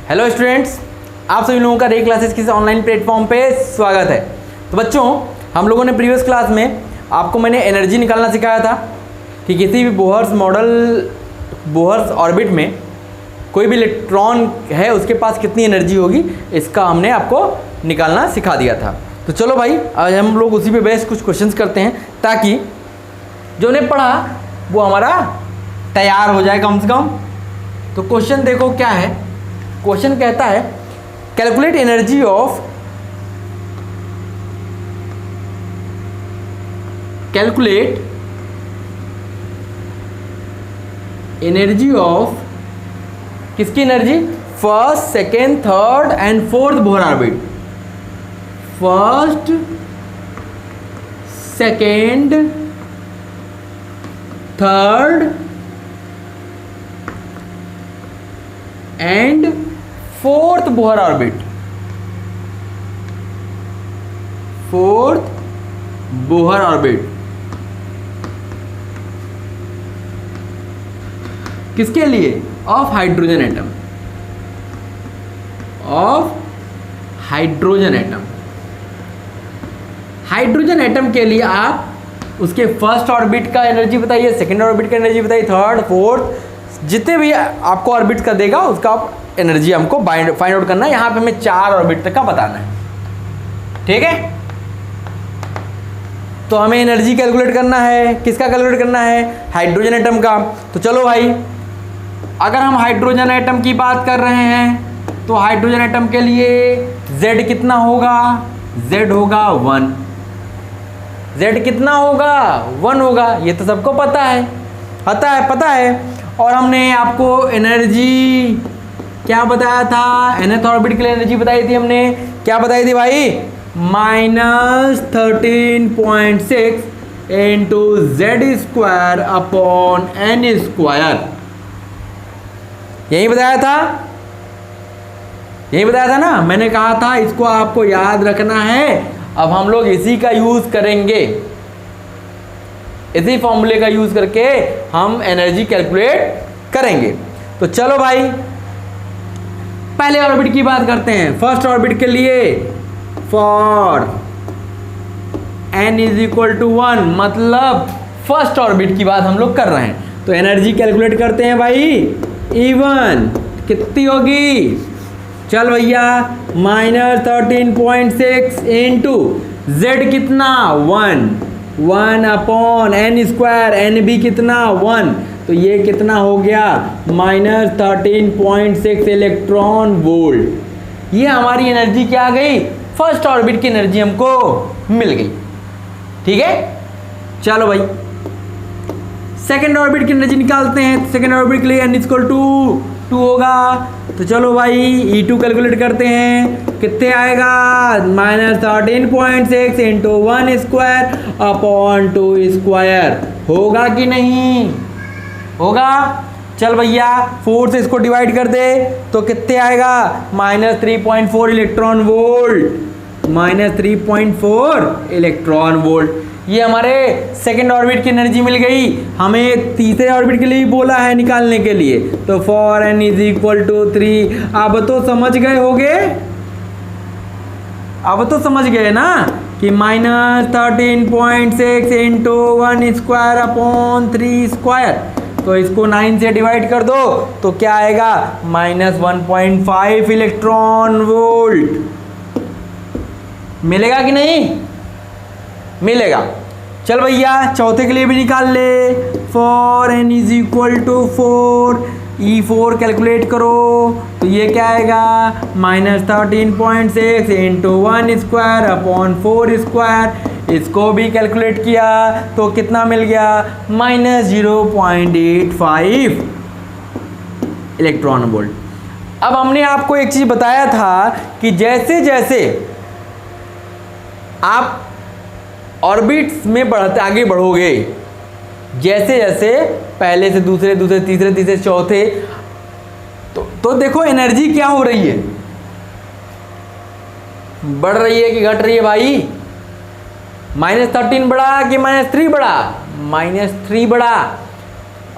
Hello students, आप सभी लोगों का रे क्लासेस किसी ऑनलाइन प्लेटफॉर्म पे स्वागत है। तो बच्चों, हम लोगों ने प्रीवियस क्लास में आपको मैंने एनर्जी निकालना सिखाया था कि किसी भी बोहर्स ऑर्बिट में कोई भी इलेक्ट्रॉन है उसके पास कितनी एनर्जी होगी, इसका हमने आपको निकालना सिखा दिया था। तो चलो भाई, आज हम लोग उसी पे बेस्ड कुछ क्वेश्चंस करते हैं ताकि जो हमने पढ़ा वो हमारा तैयार हो जाए कम से कम। तो क्वेश्चन देखो क्या है। क्वेश्चन कहता है कैलकुलेट एनर्जी ऑफ किसकी energy? First, second, third and fourth Bohr orbit. First, second, third and fourth Bohr orbit. Fourth Bohr orbit किसके लिए? Of hydrogen atom. Of hydrogen atom. Hydrogen atom के लिए आप उसके फर्स्ट ऑर्बिट का energy बताइए, second orbit का energy बताइए, थर्ड, फोर्थ, जितने भी आपको ऑर्बिट का देगा उसका एनर्जी हमको फाइंड आउट करना है। यहाँ पे हमें 4 ऑर्बिट तक का बताना है, ठीक है। तो हमें एनर्जी कैलकुलेट करना है। किसका कैलकुलेट करना है? हाइड्रोजन एटम का। तो चलो भाई, अगर हम हाइड्रोजन एटम की बात कर रहे हैं तो हाइड्रोजन एटम के लिए Z कितना होगा? Z होगा 1। Z कितना होगा? 1 होगा। ये तो सबको पता है। और हमने आपको एनर्जी क्या बताया था? nth ऑर्बिट के लिए एनर्जी बताई थी हमने। क्या बताई थी भाई? -13.6 इंटू Z² अपॉन n²। यही बताया था ना। मैंने कहा था इसको आपको याद रखना है। अब हम लोग इसी का यूज करेंगे, इसी फॉर्मूले का यूज करके हम एनर्जी कैलकुलेट करेंगे। तो चलो भाई, पहले ऑर्बिट की बात करते हैं। फर्स्ट ऑर्बिट के लिए फॉर n = 1, मतलब फर्स्ट ऑर्बिट की बात हम लोग कर रहे हैं। तो एनर्जी कैलकुलेट करते हैं भाई। E1 कितनी होगी? चल भैया, -13.6 इंटू Z कितना? 1 अपॉन n², n भी कितना? 1। तो ये कितना हो गया? -13.6 इलेक्ट्रॉन वोल्ट। ये हमारी एनर्जी क्या आ गई? फर्स्ट ऑर्बिट की एनर्जी हमको मिल गई, ठीक है। चलो भाई, सेकेंड ऑर्बिट की एनर्जी निकालते हैं। सेकेंड ऑर्बिट के लिए n = 2 होगा। तो चलो भाई, E2 कैलकुलेट करते हैं। कितने आएगा? -13.6 इंटू 1² अपॉन 2²। होगा कि नहीं? होगा। चल भैया, 4 से इसको डिवाइड कर दे तो कितने आएगा? -3.4 इलेक्ट्रॉन वोल्ट। -3.4 electron volt. ये हमारे सेकेंड ऑर्बिट की एनर्जी मिल गई। हमें तीसरे ऑर्बिट के लिए भी बोला है निकालने के लिए। तो फॉर n = 3। अब तो समझ गए होगे, अब तो समझ गए ना कि -13.6 इंटू 1² अपॉन 3²। तो इसको 9 से डिवाइड कर दो तो क्या आएगा? -1.5 इलेक्ट्रॉन वोल्ट। मिलेगा कि नहीं? मिलेगा। चल भैया, चौथे के लिए भी निकाल ले। फॉर n = 4, E4 कैलकुलेट करो तो ये क्या आएगा? -13.6 इंटू 1² अपॉन 4²। इसको भी कैलकुलेट किया तो कितना मिल गया? -0.85 इलेक्ट्रॉन वोल्ट। अब हमने आपको एक चीज़ बताया था कि जैसे जैसे आप ऑर्बिट्स में आगे बढ़ोगे, जैसे जैसे पहले से दूसरे, तीसरे, चौथे, तो देखो एनर्जी क्या हो रही है? बढ़ रही है कि घट रही है भाई? -13 बढ़ा कि -3 बढ़ा? -3 बढ़ा।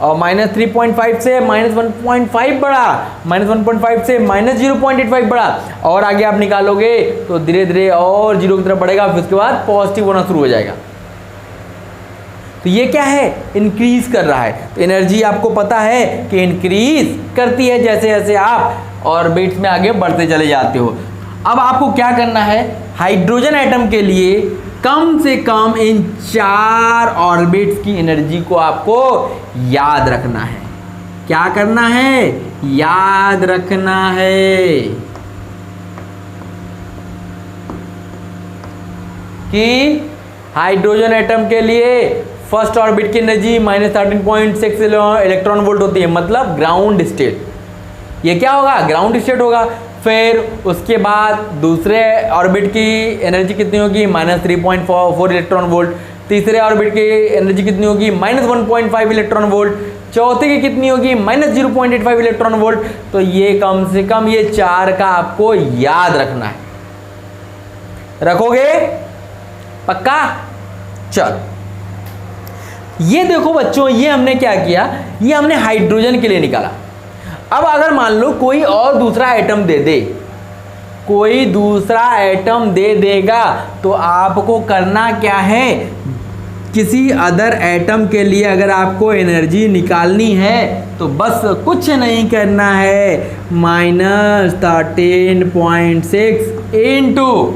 और -3.5 से -1.5 बढ़ा, -1.5 से -0.85 बढ़ा, और आगे आप निकालोगे तो धीरे धीरे और जीरो की तरफ बढ़ेगा, फिर उसके बाद पॉजिटिव होना शुरू हो जाएगा। तो ये क्या है, इंक्रीज कर रहा है। तो एनर्जी आपको पता है कि इंक्रीज करती है जैसे जैसे आप ऑर्बिट्स में आगे बढ़ते चले जाते हो। अब आपको क्या करना है, हाइड्रोजन एटम के लिए कम से कम इन 4 ऑर्बिट्स की एनर्जी को आपको याद रखना है। क्या करना है, याद रखना है कि हाइड्रोजन एटम के लिए फर्स्ट ऑर्बिट की एनर्जी -13.6 इलेक्ट्रॉन वोल्ट होती है, मतलब ग्राउंड स्टेट। ये क्या होगा, ग्राउंड स्टेट होगा। फिर उसके बाद दूसरे ऑर्बिट की एनर्जी कितनी होगी, -3.4 इलेक्ट्रॉन वोल्ट। तीसरे ऑर्बिट की एनर्जी कितनी होगी, -1.5 इलेक्ट्रॉन वोल्ट। चौथे की कितनी होगी, -0.85 इलेक्ट्रॉन वोल्ट। तो ये कम से कम ये 4 का आपको याद रखना है। रखोगे पक्का? चल ये देखो बच्चों, ये हमने क्या किया, ये हमने हाइड्रोजन के लिए निकाला। अब अगर मान लो कोई और दूसरा एटम दे दे, कोई दूसरा एटम दे देगा, तो आपको करना क्या है, किसी अदर एटम के लिए अगर आपको एनर्जी निकालनी है तो बस कुछ नहीं करना है, -13.6 इंटू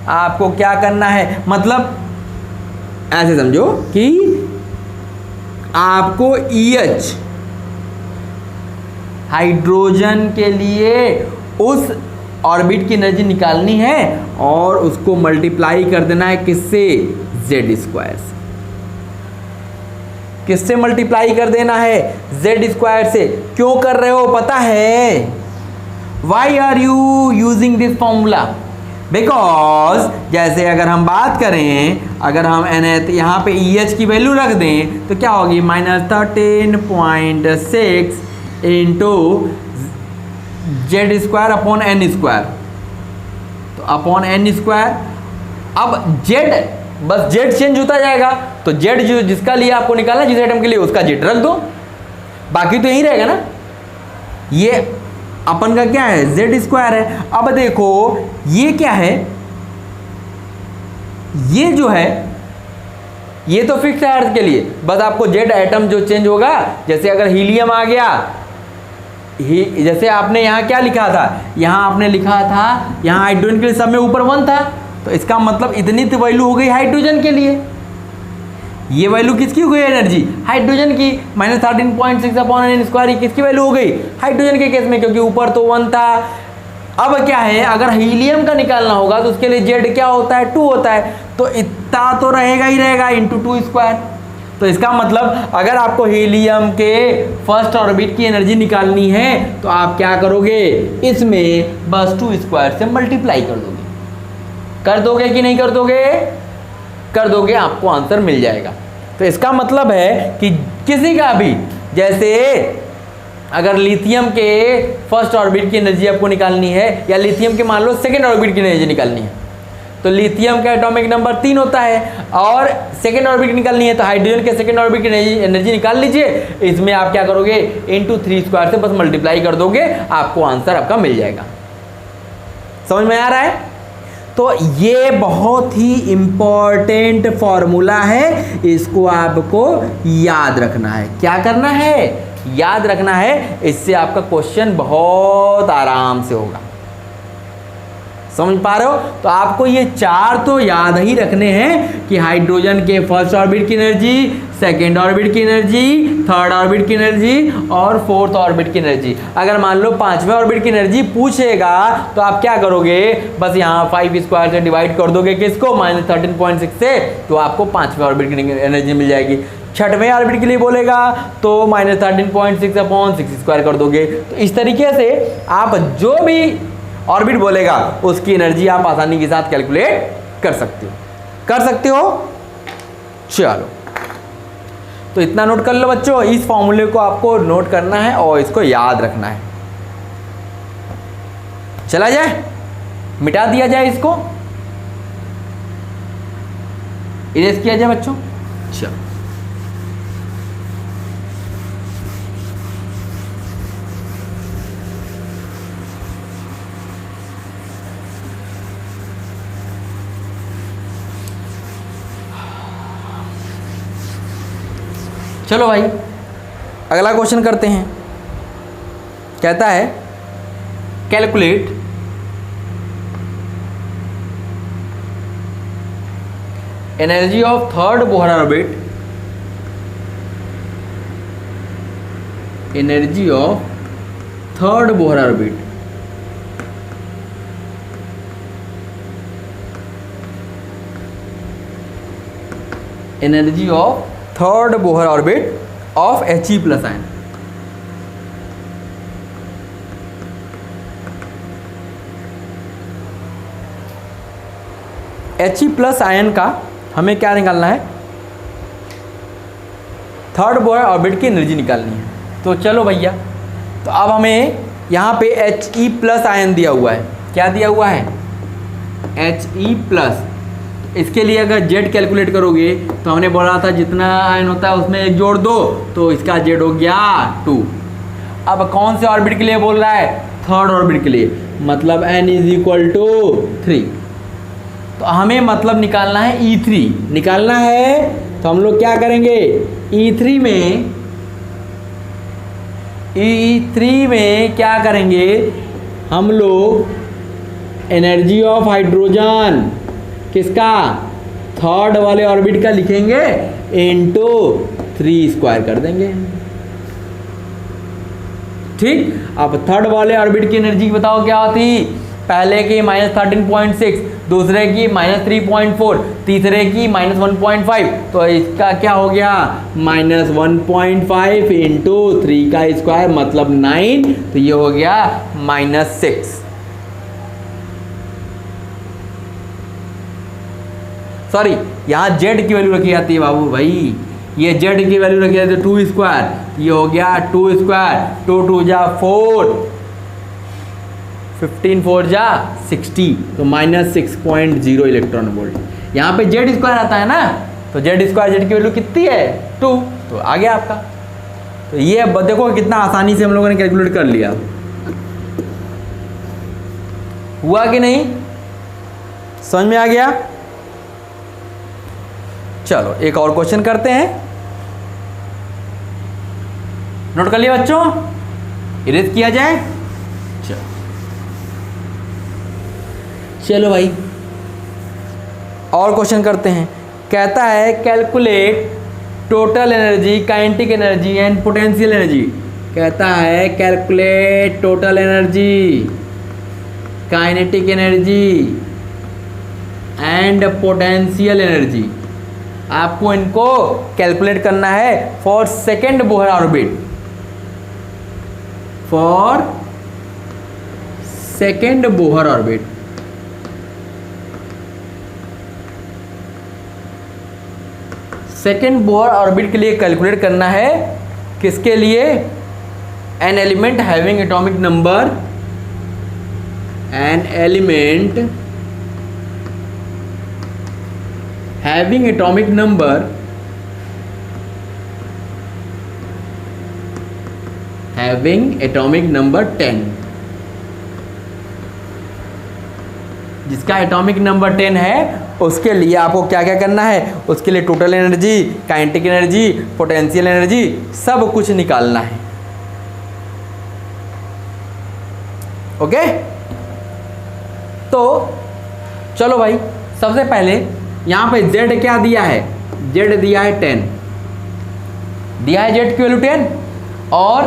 आपको क्या करना है, मतलब ऐसे समझो कि आपको EH हाइड्रोजन के लिए उस ऑर्बिट की एनर्जी निकालनी है और उसको मल्टीप्लाई कर देना है किससे, Z स्क्वायर से। किससे मल्टीप्लाई कर देना है, Z स्क्वायर से। क्यों कर रहे हो पता है, why are you using this formula, because जैसे अगर हम बात करें, अगर हम यहाँ पे EH की वैल्यू रख दें तो क्या होगी, -13.6 into Z square upon N square, तो अपॉन N स्क्वायर। अब Z, बस Z चेंज होता जाएगा, तो Z जो जिसका लिए आपको निकालना, जिस एटम के लिए, उसका Z रख दो, बाकी तो यही रहेगा ना। ये अपन का क्या है, Z स्क्वायर है। अब देखो ये क्या है, ये जो है ये तो फिक्स है अर्थ के लिए, बस आपको Z एटम जो चेंज होगा, जैसे अगर हीलियम आ गया, जैसे आपने यहाँ क्या लिखा था, यहाँ आपने लिखा था, यहाँ हाइड्रोजन के लिए सब में ऊपर 1 था, तो इसका मतलब इतनी तो वैल्यू हो गई हाइड्रोजन के लिए। ये वैल्यू किसकी हो गई, एनर्जी हाइड्रोजन की, -13.6 अपॉन N स्क्वायर, किसकी वैल्यू हो गई, हाइड्रोजन के केस में, क्योंकि ऊपर तो 1 था। अब क्या है, अगर हीलियम का निकालना होगा तो उसके लिए Z क्या होता है, 2 होता है, तो इतना तो रहेगा ही रहेगा, इंटू 2 स्क्वायर। तो इसका मतलब अगर आपको हीलियम के फर्स्ट ऑर्बिट की एनर्जी निकालनी है तो आप क्या करोगे, इसमें बस 2 स्क्वायर से मल्टीप्लाई कर दोगे। कर दोगे कि नहीं कर दोगे, कर दोगे, आपको आंसर मिल जाएगा। तो इसका मतलब है कि किसी का भी, जैसे अगर लिथियम के फर्स्ट ऑर्बिट की एनर्जी आपको निकालनी है, या लिथियम के मान लो सेकेंड ऑर्बिट की एनर्जी निकालनी है, तो लिथियम का एटॉमिक नंबर 3 होता है, और सेकेंड ऑर्बिट निकालनी है तो हाइड्रोजन के सेकेंड ऑर्बिट की एनर्जी निकाल लीजिए। इसमें आप क्या करोगे, इंटू 3 स्क्वायर से बस मल्टीप्लाई कर दोगे, आपको आंसर आपका मिल जाएगा। समझ में आ रहा है? तो ये बहुत ही इंपॉर्टेंट फॉर्मूला है, इसको आपको याद रखना है। क्या करना है, याद रखना है, इससे आपका क्वेश्चन बहुत आराम से होगा। समझ पा रहे हो? तो आपको ये 4 तो याद ही रखने हैं कि हाइड्रोजन के फर्स्ट ऑर्बिट की एनर्जी, सेकेंड ऑर्बिट की एनर्जी, थर्ड ऑर्बिट की एनर्जी और फोर्थ ऑर्बिट की एनर्जी। अगर मान लो 5वें ऑर्बिट की एनर्जी पूछेगा तो आप क्या करोगे, बस यहाँ 5 स्क्वायर से डिवाइड कर दोगे, किसको, -13.6 से, तो आपको 5वें ऑर्बिट की एनर्जी मिल जाएगी। 6वें ऑर्बिट के लिए बोलेगा तो -13.6 अपॉन 6 स्क्वायर कर दोगे। तो इस तरीके से आप जो भी ऑर्बिट बोलेगा उसकी एनर्जी आप आसानी के साथ कैलकुलेट कर सकते हो। कर सकते हो? चलो, तो इतना नोट कर लो बच्चों, इस फॉर्मूले को आपको नोट करना है और इसको याद रखना है। चला जाए, मिटा दिया जाए, इसको इरेज किया जाए बच्चों। चलो, चलो भाई अगला क्वेश्चन करते हैं। कहता है calculate energy of third Bohr orbit, energy of third Bohr orbit energy of third Bohr orbit of He plus ion. He plus ion का हमें क्या निकालना है, थर्ड बोहर ऑर्बिट की एनर्जी निकालनी है। तो चलो भैया, तो अब हमें यहाँ पे He प्लस आयन दिया हुआ है। क्या दिया हुआ है, He प्लस। इसके लिए अगर Z कैलकुलेट करोगे तो हमने बोला था जितना आयन होता है उसमें एक जोड़ दो, तो इसका Z हो गया 2। अब कौन से ऑर्बिट के लिए बोल रहा है, थर्ड ऑर्बिट के लिए, मतलब n = 3। तो हमें मतलब निकालना है E3 निकालना है। तो हम लोग क्या करेंगे, E3 में क्या करेंगे हम लोग, एनर्जी ऑफ हाइड्रोजन किसका, थर्ड वाले ऑर्बिट का लिखेंगे इनटू 3 स्क्वायर कर देंगे। ठीक, अब थर्ड वाले ऑर्बिट की एनर्जी बताओ क्या होती, पहले की -13.6, दूसरे की -3.4, तीसरे की -1.5। तो इसका क्या हो गया, -1.5 इंटू 3 का स्क्वायर मतलब 9। तो ये हो गया -6। सॉरी, यहाँ Z की वैल्यू रखी जाती है बाबू भाई, ये Z की वैल्यू रखी जाती है 2 स्क्वायर। ये हो गया 2 स्क्वायर, 2 2 जा 4, 15 4 जा 60, तो -6.0 इलेक्ट्रॉन वोल्ट। यहाँ पे Z स्क्वायर आता है ना, तो Z स्क्वायर Z की वैल्यू कितनी है 2, तो आ गया आपका। तो ये देखो कितना आसानी से हम लोगों ने कैलकुलेट कर लिया, हुआ कि नहीं, समझ में आ गया। चलो एक और क्वेश्चन करते हैं, नोट कर लिया बच्चों, इरेज किया जाए। चलो भाई और क्वेश्चन करते हैं। कहता है calculate total energy, kinetic energy and potential energy. कहता है calculate total energy, kinetic energy and potential energy. आपको इनको कैलकुलेट करना है for second Bohr orbit, for second Bohr orbit. Second Bohr orbit के लिए कैलकुलेट करना है, किसके लिए, an element having atomic number, an element having atomic number having atomic number 10, जिसका एटॉमिक नंबर 10 है उसके लिए आपको क्या क्या करना है, उसके लिए total energy, kinetic energy, potential energy सब कुछ निकालना है। ओके, तो चलो भाई सबसे पहले यहाँ पे Z क्या दिया है, Z दिया है 10, दिया है Z की वैल्यू 10, और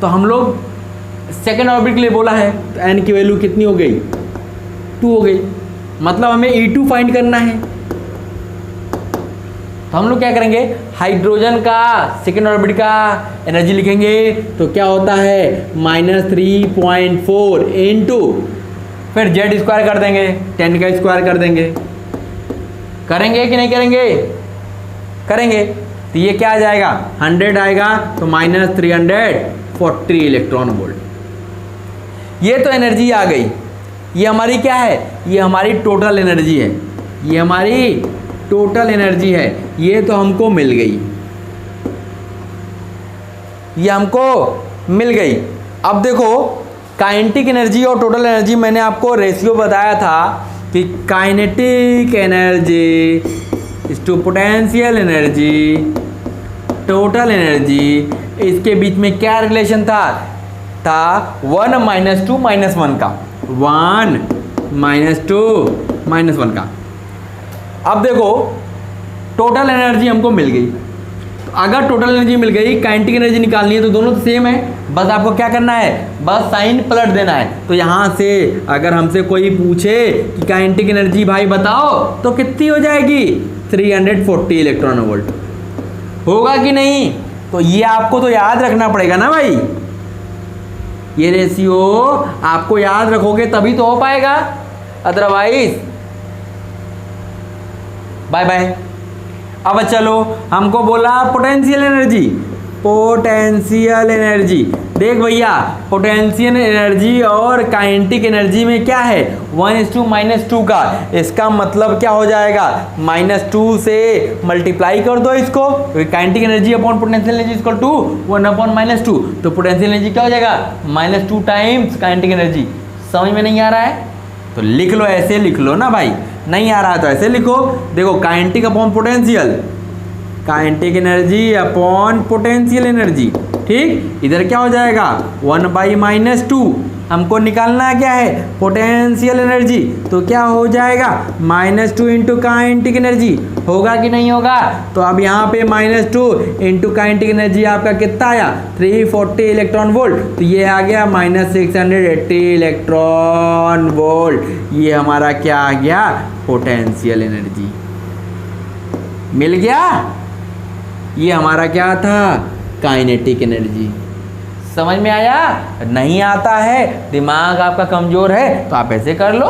तो हम लोग सेकेंड ऑर्बिट के लिए बोला है, तो n की वैल्यू कितनी हो गई, 2 हो गई, मतलब हमें E2 फाइंड करना है। तो हम लोग क्या करेंगे, हाइड्रोजन का सेकेंड ऑर्बिट का एनर्जी लिखेंगे, तो क्या होता है -3.4 इंटू, फिर Z स्क्वायर कर देंगे, 10 का स्क्वायर कर देंगे। करेंगे कि नहीं करेंगे, करेंगे। तो ये क्या आ जाएगा, 100 आएगा, तो -340 इलेक्ट्रॉन वोल्ट। ये तो एनर्जी आ गई, ये हमारी क्या है, ये हमारी टोटल एनर्जी है, ये हमारी टोटल एनर्जी है, ये तो हमको मिल गई, ये हमको मिल गई। अब देखो काइनेटिक एनर्जी और टोटल एनर्जी, मैंने आपको रेशियो बताया था कि kinetic energy is to potential energy, total energy, इसके बीच में क्या रिलेशन था 1 - 2 - 1 का, 1 - 2 - 1 का। अब देखो टोटल एनर्जी हमको मिल गई, तो अगर टोटल एनर्जी मिल गई, काइनेटिक एनर्जी निकालनी है तो दोनों तो सेम है, बस आपको क्या करना है, बस साइन पलट देना है। तो यहाँ से अगर हमसे कोई पूछे कि काइनेटिक एनर्जी भाई बताओ तो कितनी हो जाएगी 340 इलेक्ट्रॉन वोल्ट, होगा कि नहीं। तो ये आपको तो याद रखना पड़ेगा ना भाई, ये रेशियो आपको याद रखोगे तभी तो हो पाएगा, अदरवाइज बाय बाय। अब चलो हमको बोला पोटेंशियल एनर्जी, पोटेंशियल एनर्जी देख भैया, पोटेंशियल एनर्जी और काइनेटिक एनर्जी में क्या है 1:- 2 का, इसका मतलब क्या हो जाएगा -2 से मल्टीप्लाई कर दो इसको, kinetic energy upon potential energy equal to 1/-2, तो पोटेंशियल एनर्जी क्या हो जाएगा -2 टाइम्स काइनेटिक एनर्जी। समझ में नहीं आ रहा है तो लिख लो, ऐसे लिख लो ना भाई, नहीं आ रहा है तो ऐसे लिखो। देखो kinetic upon potential, kinetic energy upon potential energy, ठीक। इधर क्या हो जाएगा 1/-2, हमको निकालना क्या है पोटेंशियल एनर्जी, तो क्या हो जाएगा -2 इंटू काइनेटिक एनर्जी, होगा कि नहीं होगा। तो अब यहाँ पे -2 इंटू काइनेटिक एनर्जी आपका कितना आया 340 इलेक्ट्रॉन वोल्ट, तो ये आ गया -680 इलेक्ट्रॉन वोल्ट। ये हमारा क्या आ गया पोटेंशियल एनर्जी मिल गया। ये हमारा क्या था काइनेटिक एनर्जी। समझ में आया। नहीं आता है, दिमाग आपका कमजोर है तो आप ऐसे कर लो,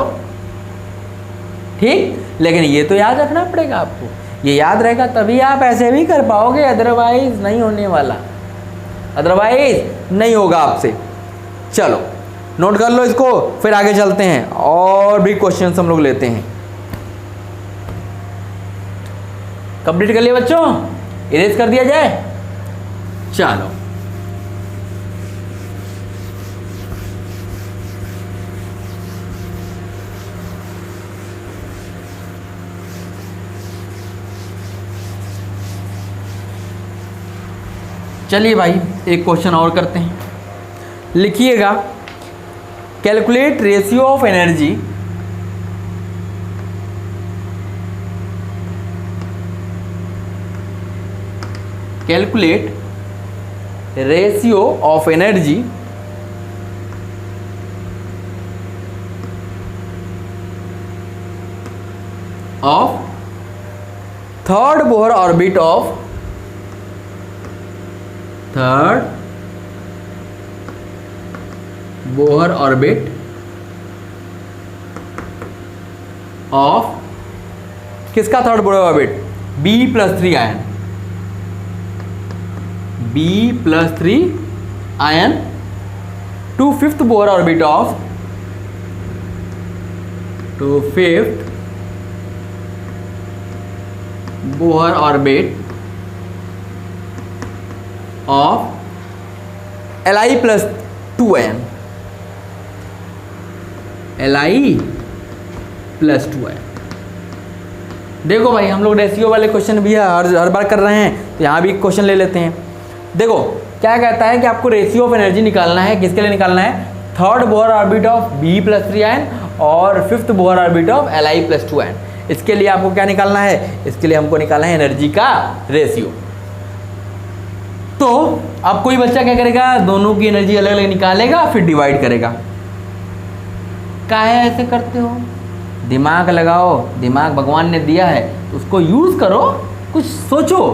ठीक। लेकिन ये तो याद रखना पड़ेगा आपको, ये याद रहेगा तभी आप ऐसे भी कर पाओगे, अदरवाइज नहीं होने वाला, अदरवाइज नहीं होगा आपसे। चलो नोट कर लो इसको, फिर आगे चलते हैं और भी क्वेश्चन हम लोग लेते हैं। कंप्लीट कर लिया बच्चों, इरेज कर दिया जाए। चलो चलिए भाई एक क्वेश्चन और करते हैं, लिखिएगा calculate ratio of energy calculate ratio of energy of third Bohr orbit of third Bohr orbit of किसका third Bohr orbit B+3 ion, B+3 ion to fifth Bohr orbit of Bohr orbit of Li+2 ion, Li+2 ion. देखो भाई हम लोग ratio वाले question भी हर बार कर रहे हैं, तो यहाँ भी क्वेश्चन ले लेते हैं। देखो क्या कहता है कि आपको रेशियो ऑफ एनर्जी निकालना है, किसके लिए निकालना है third Bohr orbit of B+3 ion और fifth Bohr orbit of Li+2 ion. इसके लिए आपको क्या निकालना है, इसके लिए हमको निकालना है एनर्जी का रेशियो। तो अब कोई बच्चा क्या करेगा, दोनों की एनर्जी अलग अलग निकालेगा फिर डिवाइड करेगा। काहे ऐसे करते हो, दिमाग लगाओ, दिमाग भगवान ने दिया है तो उसको यूज़ करो, कुछ सोचो।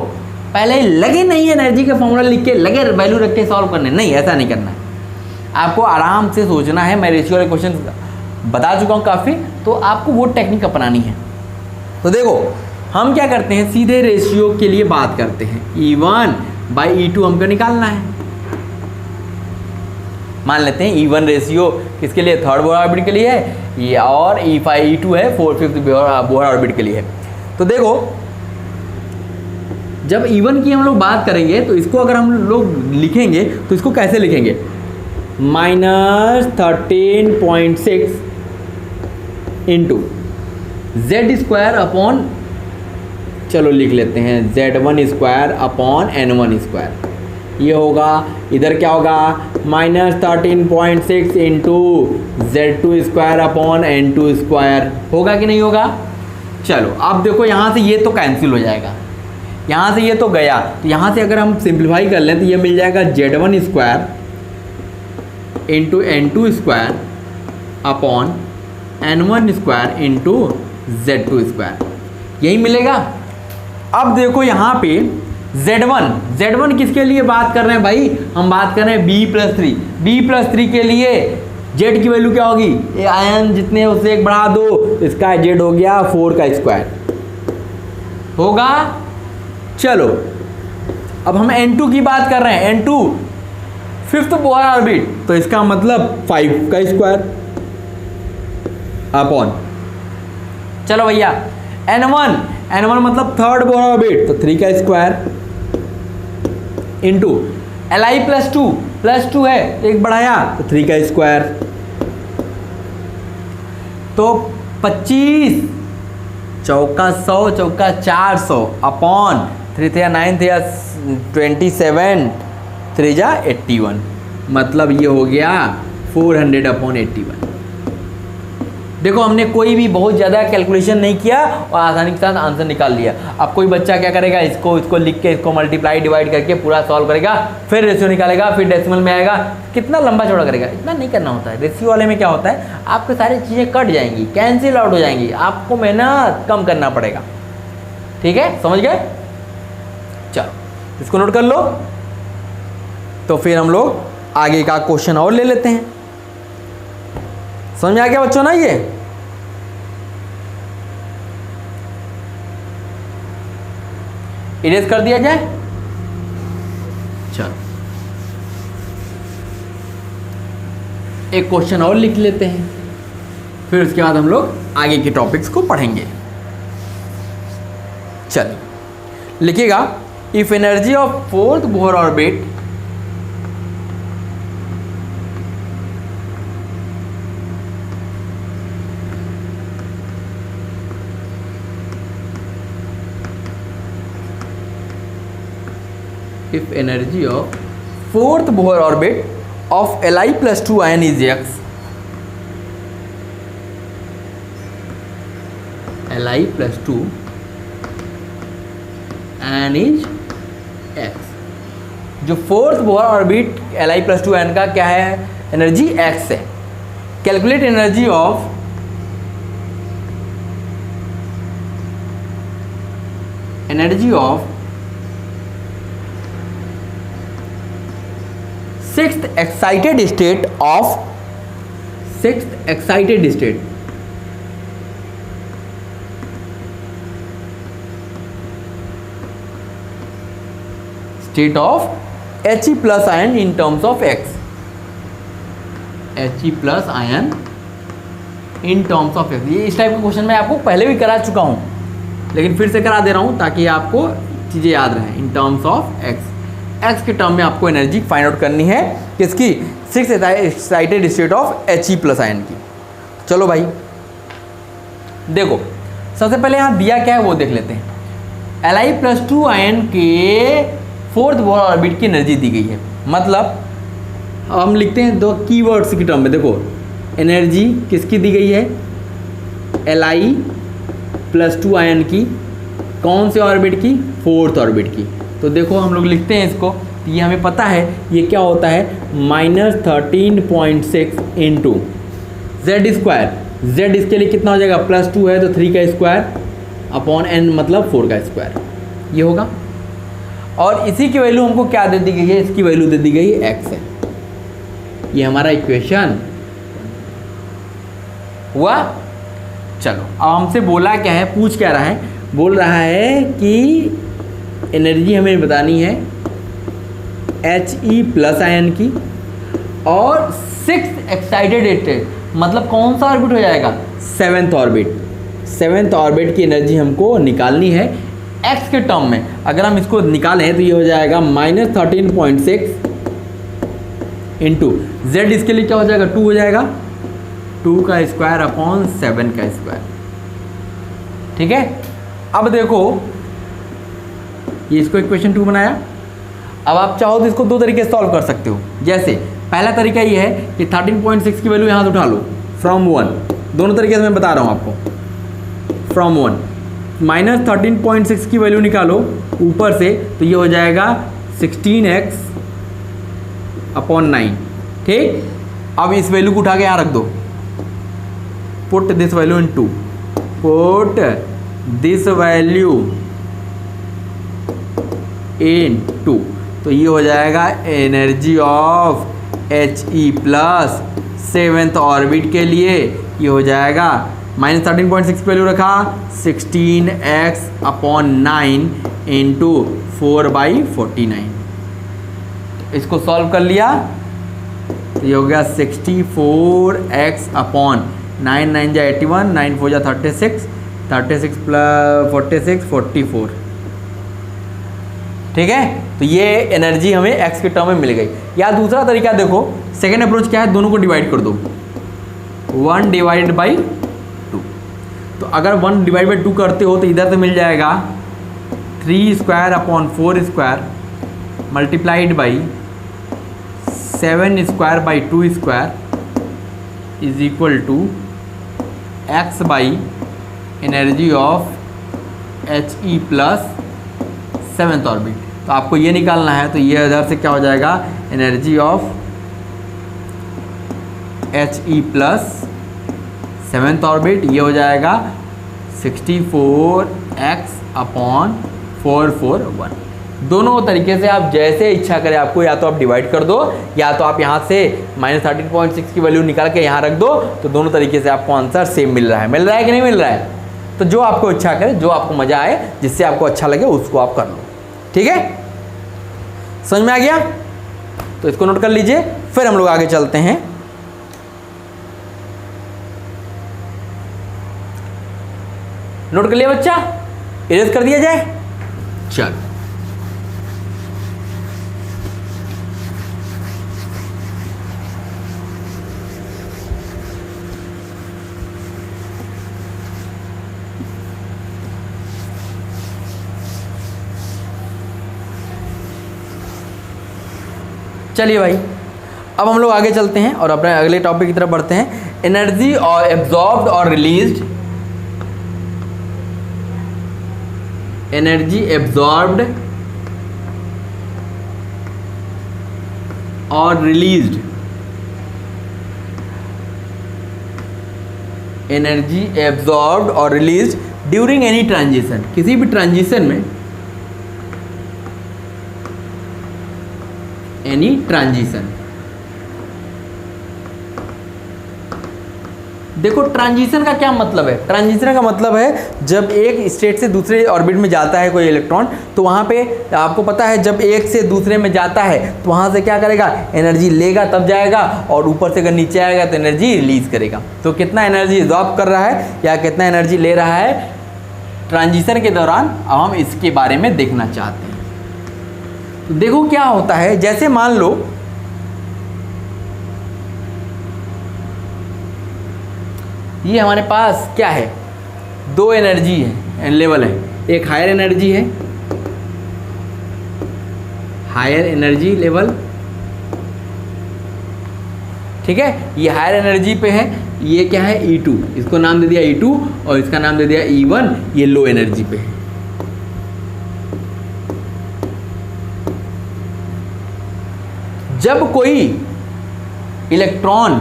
पहले लगे नहीं एनर्जी का फॉर्मूला लिख के लगे वैल्यू रख के सॉल्व करने, नहीं ऐसा नहीं करना है, आपको आराम से सोचना है। मैं रेशियो वाले क्वेश्चन बता चुका हूँ काफ़ी, तो आपको वो टेक्निक अपनानी है। तो देखो हम क्या करते हैं, सीधे रेशियो के लिए बात करते हैं। E1/E2 हमको निकालना है। मान लेते हैं E1 रेशियो किसके लिए थर्ड बोहर ऑर्बिट के लिए है, ये और E2 है फिफ्थ बोहर ऑर्बिट के लिए है। तो देखो जब E1 की हम लोग बात करेंगे तो इसको अगर हम लोग लिखेंगे तो इसको कैसे लिखेंगे -13.6 इंटू Z² अपॉन चलो लिख लेते हैं Z1² अपॉन N1²। ये होगा, इधर क्या होगा -13.6 इंटू Z2² अपॉन N2² होगा कि नहीं होगा। चलो अब देखो यहाँ से ये तो कैंसिल हो जाएगा, यहाँ से ये तो गया, तो यहाँ से अगर हम सिंप्लीफाई कर लें तो ये मिल जाएगा Z1² into N2² upon N1² into Z2², यही मिलेगा। अब देखो यहाँ पे Z1 किसके लिए बात कर रहे हैं भाई, हम बात कर रहे हैं B+3। B+3 के लिए Z की वैल्यू क्या होगी, ये आयन जितने उससे एक बढ़ा दो, इसका Z हो गया 4² होगा। चलो अब हम N2 की बात कर रहे हैं, N2 5th बोर ऑर्बिट, तो इसका मतलब 5² अपॉन, चलो भैया N1 मतलब 3rd बोर ऑर्बिट, तो 3² इंटू Li+2 है, एक बढ़ाया तो 3² तो 25 चौका 100 चौका 400 अपॉन 3 थे 9 थे 27 3 जा 81, मतलब ये हो गया 400/81। देखो हमने कोई भी बहुत ज़्यादा कैलकुलेशन नहीं किया और आसानी के साथ आंसर निकाल लिया। अब कोई बच्चा क्या करेगा, इसको लिख के इसको मल्टीप्लाई डिवाइड करके पूरा सॉल्व करेगा, फिर रेशियो निकालेगा, फिर डेसिमल में आएगा, कितना लंबा चौड़ा करेगा। इतना नहीं करना होता है। रेशियो वाले में क्या होता है, आपको सारी चीज़ें कट जाएंगी, कैंसिल आउट हो जाएंगी, आपको मेहनत कम करना पड़ेगा। ठीक है, समझ गए। चलो इसको नोट कर लो, तो फिर हम लोग आगे का क्वेश्चन और ले लेते हैं। समझ में आ गया बच्चों ना, ये इरेज कर दिया जाए। चलो एक क्वेश्चन और लिख लेते हैं, फिर उसके बाद हम लोग आगे के टॉपिक्स को पढ़ेंगे। चलिए लिखिएगा, if energy of 4th Bohr orbit if energy of 4th Bohr orbit of Li+2 ion is x, Li+2 ion is x, जो 4th Bohr orbit Li+2 ion का क्या है, एनर्जी x है। Calculate energy of sixth excited state of He plus ion in terms of x, He plus ion in terms of x। ये इस type का question मैं आपको पहले भी करा चुका हूँ, लेकिन फिर से करा दे रहा हूँ ताकि आपको चीज़ें याद रहें। इन टर्म्स ऑफ एक्स के टर्म में आपको एनर्जी फाइंड आउट करनी है, किसकी, 6th excited state of He plus ion की। चलो भाई देखो, सबसे पहले यहाँ दिया क्या है वो देख लेते हैं। Li+2 आयन के 4th बोर ऑर्बिट की एनर्जी दी गई है, मतलब हम लिखते हैं दो कीवर्ड्स की टर्म में। देखो एनर्जी किसकी दी गई है, Li+2 आयन की, कौन से ऑर्बिट की, 4th ऑर्बिट की। तो देखो हम लोग लिखते हैं इसको, तो ये हमें पता है ये क्या होता है, -13.6 इंटू Z²। Z इसके लिए कितना हो जाएगा, +2 है तो 3² अपॉन n मतलब 4², ये होगा। और इसी की वैल्यू हमको क्या दे दी गई है, इसकी वैल्यू दे दी गई है x है। ये हमारा इक्वेशन हुआ। चलो अब हमसे बोला क्या है, पूछ क्या रहा है, बोल रहा है कि एनर्जी हमें बतानी है He प्लस आयन की और 6th एक्साइटेड स्टेट, मतलब कौन सा ऑर्बिट हो जाएगा, 7th ऑर्बिट। 7th ऑर्बिट की एनर्जी हमको निकालनी है x के टर्म में। अगर हम इसको निकालें तो ये हो जाएगा -13.6 इंटू Z, इसके लिए क्या हो जाएगा, 2 हो जाएगा, 2² अपॉन 7²। ठीक है। अब देखो ये इसको इक्वेशन 2 बनाया। अब आप चाहो तो इसको दो तरीके से सॉल्व कर सकते हो। जैसे पहला तरीका ये है कि 13.6 की वैल्यू यहाँ से उठा लो फ्रॉम 1, दोनों तरीके से मैं बता रहा हूँ आपको। फ्रॉम 1 माइनस 13.6 की वैल्यू निकालो ऊपर से, तो ये हो जाएगा 16x अपॉन 9। ठीक, अब इस वैल्यू को उठा के यहाँ रख दो। Put this value in 2, put this value in 2, तो ये हो जाएगा energy of He plus 7th orbit के लिए ये हो जाएगा माइनस 13.6 वैल्यू रखा 16x अपॉन 9 इंटू 4/49। इसको सॉल्व कर लिया तो ये हो गया 64x अपॉन 9 9 जा 81, 9 4 जा 36, 36 प्लस 46 44। ठीक है, तो ये एनर्जी हमें x के टर्म में मिल गई। या दूसरा तरीका देखो, सेकेंड अप्रोच क्या है, दोनों को डिवाइड कर दो 1 डिवाइडेड बाई 2। तो अगर 1 डिवाइड बाई 2 करते हो तो इधर से मिल जाएगा 3 square upon 4 square multiplied by 7 square by 2 square is equal to x by energy of He plus 7th orbit. तो आपको ये निकालना है, तो ये इधर से क्या हो जाएगा, energy of He plus 7th orbit, ये हो जाएगा 64x अपॉन 441। दोनों तरीके से आप जैसे इच्छा करें आपको, या तो आप डिवाइड कर दो या तो आप यहाँ से माइनस 13.6 की वैल्यू निकाल के यहाँ रख दो, तो दोनों तरीके से आपको आंसर सेम मिल रहा है कि नहीं मिल रहा है। तो जो आपको इच्छा करे, जो आपको मज़ा आए, जिससे आपको अच्छा लगे उसको आप कर लो। ठीक है, समझ में आ गया? तो इसको नोट कर लीजिए, फिर हम लोग आगे चलते हैं। नोट कर लिया बच्चा, इरेज कर दिया जाए। चल, चलिए भाई, अब हम लोग आगे चलते हैं और अपने अगले टॉपिक की तरफ बढ़ते हैं। एनर्जी और एब्जॉर्ब्ड और रिलीज्ड, एनर्जी एब्जॉर्ब्ड और रिलीज्ड, एनर्जी एब्जॉर्ब्ड और रिलीज्ड ड्यूरिंग एनी ट्रांजिशन, किसी भी ट्रांजिशन में, एनी ट्रांजिशन। देखो ट्रांजिशन का क्या मतलब है, ट्रांजिशन का मतलब है जब एक स्टेट से दूसरे ऑर्बिट में जाता है कोई इलेक्ट्रॉन, तो वहाँ पे आपको पता है जब एक से दूसरे में जाता है तो वहाँ से क्या करेगा, एनर्जी लेगा तब जाएगा, और ऊपर से अगर नीचे आएगा तो एनर्जी रिलीज करेगा। तो कितना एनर्जी एब्जॉर्ब कर रहा है या कितना एनर्जी ले रहा है ट्रांजिशन के दौरान, अब हम इसके बारे में देखना चाहते हैं। तो देखो क्या होता है, जैसे मान लो ये हमारे पास क्या है, दो एनर्जी है, लेवल है, एक हायर एनर्जी है, हायर एनर्जी लेवल, ठीक है, ये हायर एनर्जी पे है, ये क्या है E2, इसको नाम दे दिया E2 और इसका नाम दे दिया E1, ये लो एनर्जी पे है। जब कोई इलेक्ट्रॉन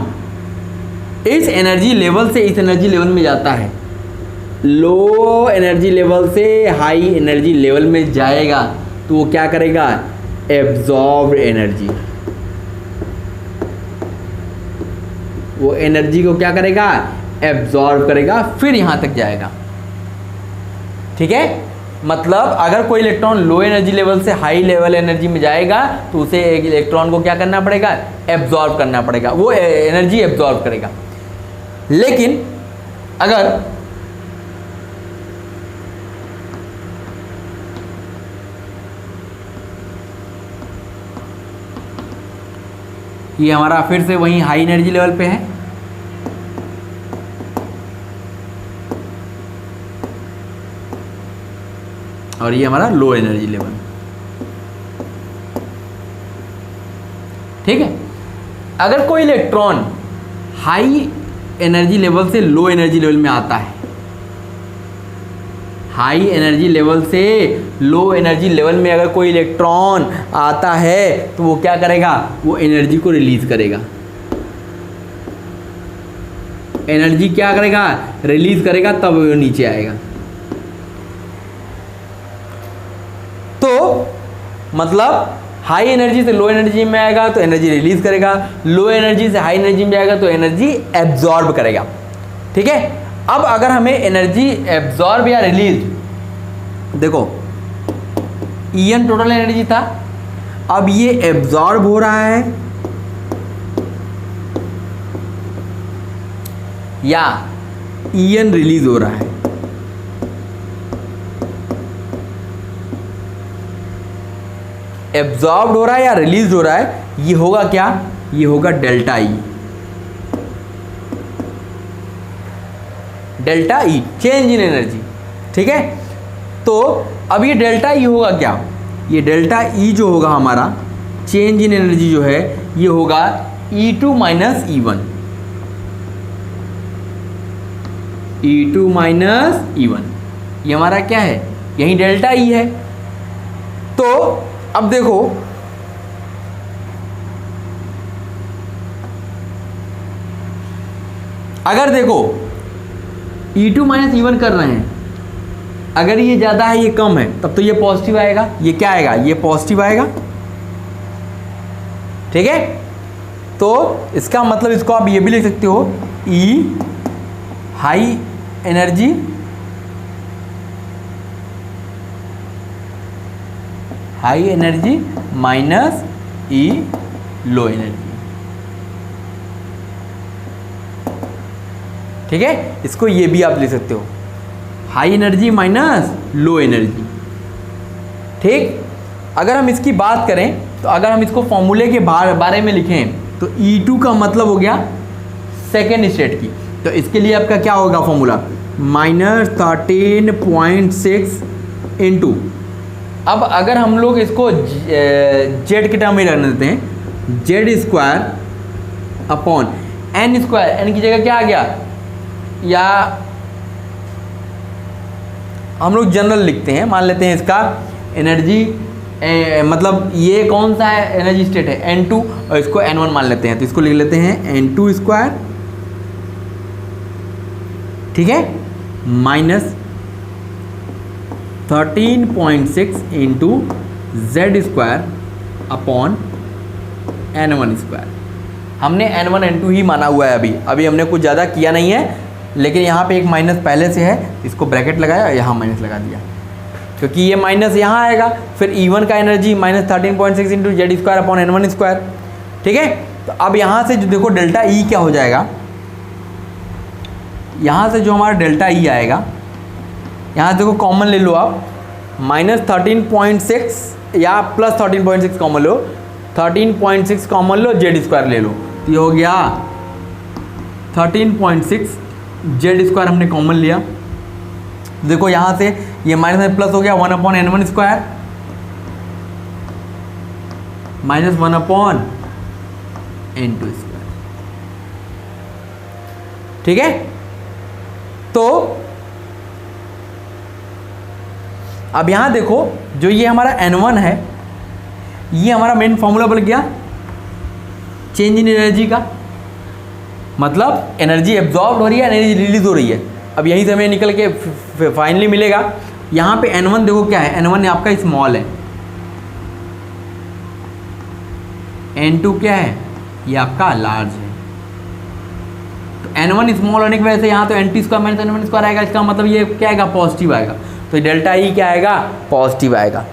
इस एनर्जी लेवल से इस एनर्जी लेवल में जाता है, लो एनर्जी लेवल से हाई एनर्जी लेवल में जाएगा, तो वो क्या करेगा, एब्जॉर्ब्ड एनर्जी, वो एनर्जी को क्या करेगा, एब्जॉर्ब करेगा, फिर यहां तक जाएगा। ठीक है, मतलब अगर कोई इलेक्ट्रॉन लो एनर्जी लेवल से हाई लेवल एनर्जी में जाएगा तो उसे एक इलेक्ट्रॉन को क्या करना पड़ेगा, एब्जॉर्ब करना पड़ेगा, वो एनर्जी एब्जॉर्ब करेगा। लेकिन अगर ये हमारा फिर से वही हाई एनर्जी लेवल पे है, और ये हमारा लो एनर्जी लेवल। ठीक है, अगर कोई इलेक्ट्रॉन हाई एनर्जी लेवल से लो एनर्जी लेवल में आता है, हाई एनर्जी लेवल से लो एनर्जी लेवल में अगर कोई इलेक्ट्रॉन आता है तो वो क्या करेगा, वो एनर्जी को रिलीज करेगा। एनर्जी क्या करेगा, रिलीज करेगा, तब वो नीचे आएगा। तो मतलब हाई एनर्जी से लो एनर्जी में आएगा तो एनर्जी रिलीज करेगा, लो एनर्जी से हाई एनर्जी में आएगा तो एनर्जी एब्जॉर्ब करेगा। ठीक है, अब अगर हमें एनर्जी एब्जॉर्ब या रिलीज, देखो En टोटल एनर्जी था, अब ये एब्जॉर्ब हो रहा है या En रिलीज हो रहा है। एब्जॉर्ब हो रहा है या रिलीज हो रहा है, ये होगा क्या, ये होगा delta E. Delta E change in energy. ठीक है, तो अब ये डेल्टा ई होगा क्या, ये डेल्टा ई जो होगा हमारा चेंज इन एनर्जी जो है ये होगा E2 minus E1, E2 minus E1, ये हमारा क्या है, यही डेल्टा ई है। तो अब देखो अगर देखो E2 माइनस E1 कर रहे हैं, अगर ये ज़्यादा है ये कम है तब तो ये पॉजिटिव आएगा, ये क्या आएगा, ये पॉजिटिव आएगा। ठीक है, तो इसका मतलब इसको आप ये भी लिख सकते हो, E high energy minus E low energy. ठीक है, इसको ये भी आप लिख सकते हो, high energy minus low energy. ठीक, अगर हम इसकी बात करें तो अगर हम इसको फॉर्मूले के बारे में लिखें तो E2 का मतलब हो गया सेकेंड स्टेट की, तो इसके लिए आपका क्या होगा फॉर्मूला, -13.6 इंटू, अब अगर हम लोग इसको जेड के टर्म में रख देते हैं, Z square upon N square, N की जगह क्या आ गया, या हम लोग जनरल लिखते हैं, मान लेते हैं इसका एनर्जी मतलब ये कौन सा है एनर्जी स्टेट है N2 और इसको N1 मान लेते हैं, तो इसको लिख लेते हैं N2 स्क्वायर, ठीक है, minus 13.6 into Z square upon N1 square. हमने N1 N2 ही माना हुआ है, अभी हमने कुछ ज़्यादा किया नहीं है, लेकिन यहाँ पे एक माइनस पहले से है, इसको ब्रैकेट लगाया, यहाँ माइनस लगा दिया, क्योंकि ये माइनस यहाँ आएगा, फिर E1 का energy -13.6 into Z square upon N1 square. ठीक है, तो अब यहाँ से जो देखो डेल्टा ई क्या हो जाएगा, यहाँ से जो हमारा डेल्टा ई आएगा, यहाँ देखो कॉमन ले लो आप, -13.6 या +13.6 कॉमन लो, 13.6 कॉमन लो, जेड स्क्वायर ले लो, तो ये हो गया 13.6 जेड स्क्वायर हमने कॉमन लिया। देखो यहाँ से ये माइनस में प्लस हो गया, 1 upon N1 square minus 1 upon N2 square. ठीक है, तो अब यहाँ देखो जो ये हमारा N1 है, ये हमारा मेन फॉर्मूला बन गया चेंज इन एनर्जी का, मतलब एनर्जी एब्जॉर्ब हो रही है, एनर्जी रिलीज हो रही है। अब यहीं से हमें निकल के फाइनली मिलेगा, यहाँ पे N1 देखो क्या है, N1 आपका स्मॉल है, N2 क्या है, ये आपका लार्ज है। तो N1 स्मॉल होने की वजह से यहाँ तो N2 square minus N1 square आएगा, इसका मतलब ये क्या आएगा, पॉजिटिव आएगा, तो डेल्टा ई क्या आएगा, पॉजिटिव आएगा।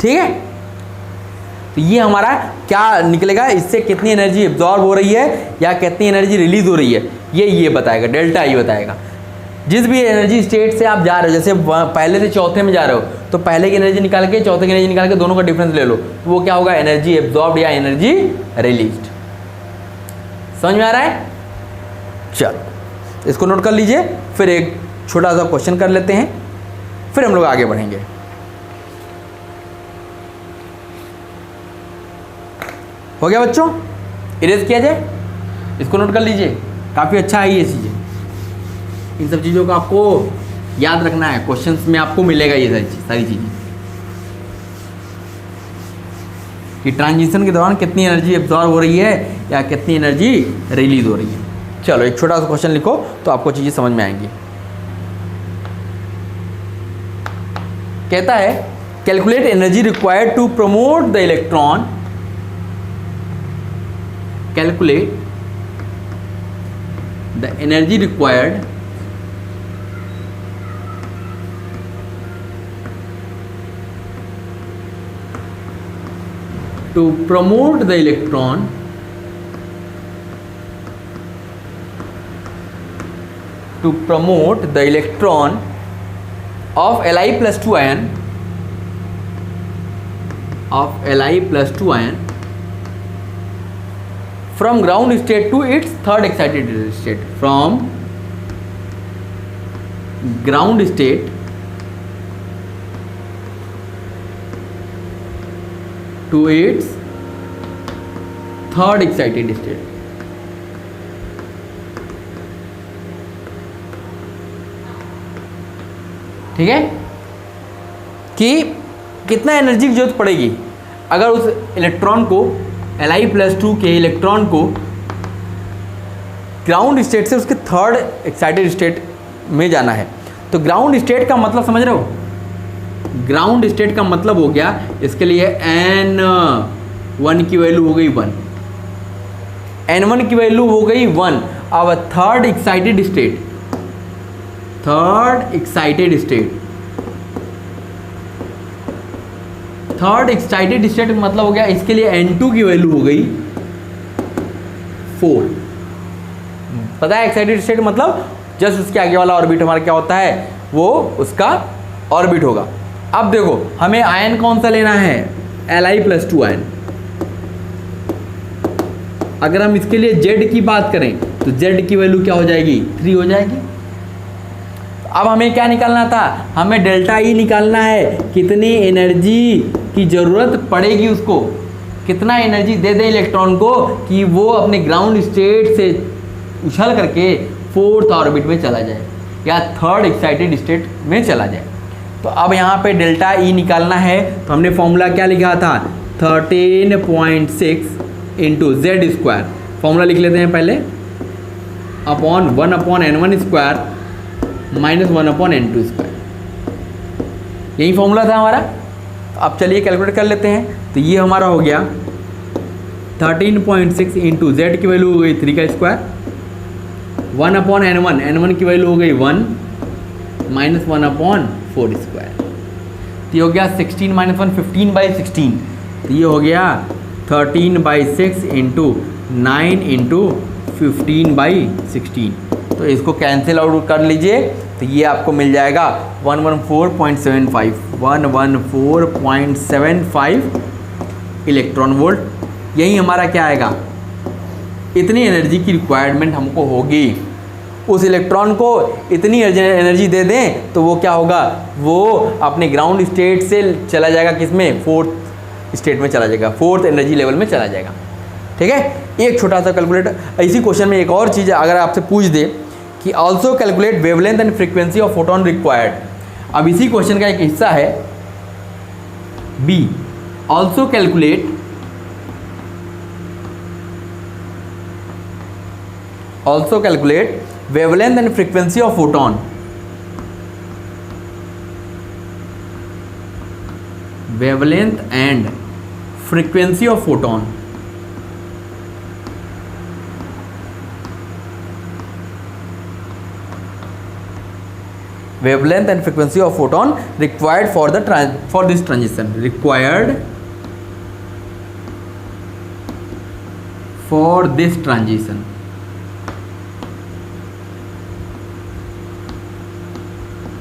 ठीक है, तो ये हमारा क्या निकलेगा, इससे कितनी एनर्जी एब्जॉर्ब हो रही है या कितनी एनर्जी रिलीज हो रही है, ये बताएगा, डेल्टा ई बताएगा। जिस भी एनर्जी स्टेट से आप जा रहे हो, जैसे पहले से चौथे में जा रहे हो, तो पहले की एनर्जी निकाल के चौथे की एनर्जी निकाल के दोनों का डिफरेंस ले लो, तो वो क्या होगा, एनर्जी एब्जॉर्ब या एनर्जी रिलीज्ड। समझ में आ रहा है? चलो इसको नोट कर लीजिए, फिर एक छोटा सा क्वेश्चन कर लेते हैं, फिर हम लोग आगे बढ़ेंगे। हो गया बच्चों, इरेज किया जाए, इसको नोट कर लीजिए, काफ़ी अच्छा है ये चीज़ें। इन सब चीज़ों को आपको याद रखना है, क्वेश्चंस में आपको मिलेगा ये सारी चीज़ें कि ट्रांजिशन के दौरान कितनी एनर्जी एब्जॉर्ब हो रही है या कितनी एनर्जी रिलीज हो रही है। चलो एक छोटा सा क्वेश्चन लिखो तो आपको चीज़ें समझ में आएंगी। कहता है calculate energy required to promote the electron, calculate the energy required to promote the electron of Li plus 2 ion from ground state to its third excited state, from ground state to its third excited state। ठीक है कि कितना energy की जरूरत पड़ेगी अगर उस electron को Li+2 के इलेक्ट्रॉन को ग्राउंड स्टेट से उसके थर्ड एक्साइटेड स्टेट में जाना है। तो ग्राउंड स्टेट का मतलब समझ रहे हो, ग्राउंड स्टेट का मतलब हो गया इसके लिए N1 की वैल्यू हो गई 1, N1 की वैल्यू हो गई 1। अब third excited state, third excited state मतलब हो गया इसके लिए N2 की वैल्यू हो गई 4। पता है एक्साइटेड स्टेट मतलब जस्ट उसके आगे वाला ऑर्बिट हमारा क्या होता है, वो उसका ऑर्बिट होगा। अब देखो हमें आयन कौन सा लेना है, Li+2 आयन। अगर हम इसके लिए Z की बात करें तो Z की वैल्यू क्या हो जाएगी, 3 हो जाएगी। अब हमें क्या निकालना था, हमें डेल्टा E निकालना है, कितनी एनर्जी की ज़रूरत पड़ेगी उसको, कितना एनर्जी दे दे इलेक्ट्रॉन को कि वो अपने ग्राउंड स्टेट से उछल करके फोर्थ ऑर्बिट में चला जाए या थर्ड एक्साइटेड स्टेट में चला जाए। तो अब यहाँ पे डेल्टा E निकालना है तो हमने फॉर्मूला क्या लिखा था, 13.6 इंटू Z स्क्वायर। फॉर्मूला लिख लेते हैं पहले, upon 1/N1 square minus 1/N2 square, यही फॉर्मूला था हमारा। तो अब चलिए कैलकुलेट कर लेते हैं। तो ये हमारा हो गया 13.6 इंटू Z की वैल्यू हो गई 3 का स्क्वायर, 1/N1, N1 की वैल्यू हो गई 1 माइनस 1/4 स्क्वायर। तो ये हो गया 16 माइनस 1 15/16। तो ये हो गया 13/6 इंटू 9 इंटू 15/16। तो इसको कैंसिल आउट कर लीजिए तो ये आपको मिल जाएगा 114.75 114.75 इलेक्ट्रॉन वोल्ट। यही हमारा क्या आएगा, इतनी एनर्जी की रिक्वायरमेंट हमको होगी। उस इलेक्ट्रॉन को इतनी एनर्जी दे दें तो वो क्या होगा, वो अपने ग्राउंड स्टेट से चला जाएगा किसमें, फोर्थ स्टेट में चला जाएगा, फोर्थ एनर्जी लेवल में चला जाएगा। ठीक है, एक छोटा सा कैलकुलेटर। इसी क्वेश्चन में एक और चीज़ अगर आपसे पूछ दे कि also calculate wavelength and frequency of photon required. अब इसी क्वेश्चन का एक हिस्सा है B, also calculate wavelength and frequency of photon। wavelength and frequency of photon। wavelength and frequency of photon required for this transition, required for this transition।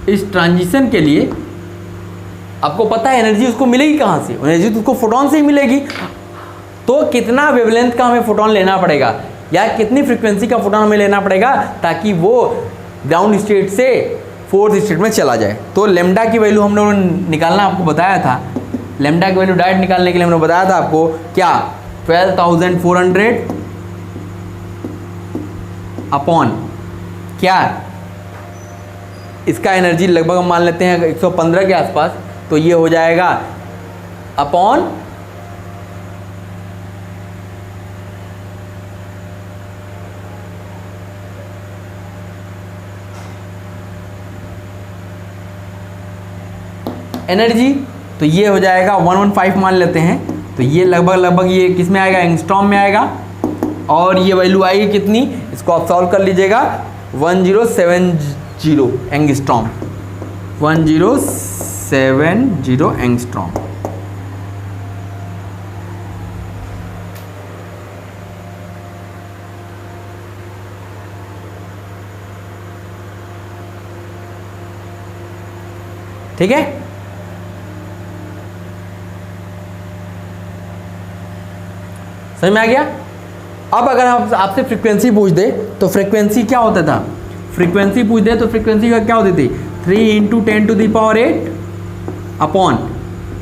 इस transition के लिए आपको पता है एनर्जी उसको मिलेगी कहाँ से, एनर्जी तो उसको फोटोन से ही मिलेगी। तो कितना वेवलेंथ का हमें फोटोन लेना पड़ेगा या कितनी फ्रीक्वेंसी का फोटोन हमें लेना पड़ेगा ताकि वो ग्राउंड स्टेट से फोर्थ स्टेट में चला जाए। तो लेमडा की वैल्यू हम लोगों ने निकालना आपको बताया था। लेमडा की वैल्यू डायरेक्ट निकालने के लिए हमने बताया था आपको क्या, 12,400 अपॉन क्या, इसका एनर्जी लगभग हम मान लेते हैं 115 के आसपास, तो ये हो जाएगा अपॉन एनर्जी, तो ये हो जाएगा 115 मान लेते हैं, तो ये लगभग ये किस में आएगा, एंगस्ट्रॉम में आएगा, और ये वैल्यू आएगी कितनी, इसको आप सॉल्व कर लीजिएगा 1070 एंगस्ट्रॉम, 1070 एंगस्ट्रॉम। ठीक है, समझ में आ गया। अब अगर हम आपसे फ्रीक्वेंसी पूछ दे तो फ्रीक्वेंसी क्या होता था, फ्रीक्वेंसी पूछ दे तो फ्रीक्वेंसी का क्या होती थी 3 × 10⁸ अपॉन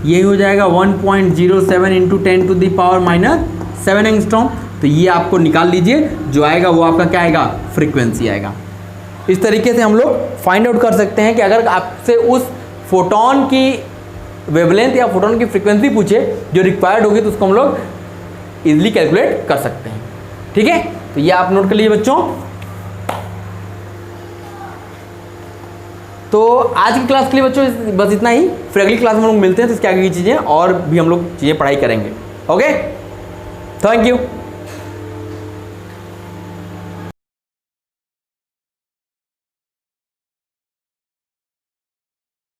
ये हो जाएगा 1.07 × 10⁻⁻7 एंगस्ट्रॉम। तो ये आपको निकाल लीजिए, जो आएगा वो आपका क्या आएगा, फ्रीक्वेंसी आएगा। इस तरीके से हम लोग फाइंड आउट कर सकते हैं कि अगर आपसे उस फोटोन की वेवलेंथ या फोटोन की फ्रीक्वेंसी पूछे जो रिक्वायर्ड होगी, तो उसको हम लोग इजीली कैलकुलेट कर सकते हैं। ठीक है, तो ये आप नोट कर लीजिए बच्चों। तो आज की क्लास के लिए बच्चों बस इतना ही, फिर अगली क्लास में हम लोग मिलते हैं, तो इसके आगे की चीज़ें और भी हम लोग चीज़ें पढ़ाई करेंगे। Okay, thank you.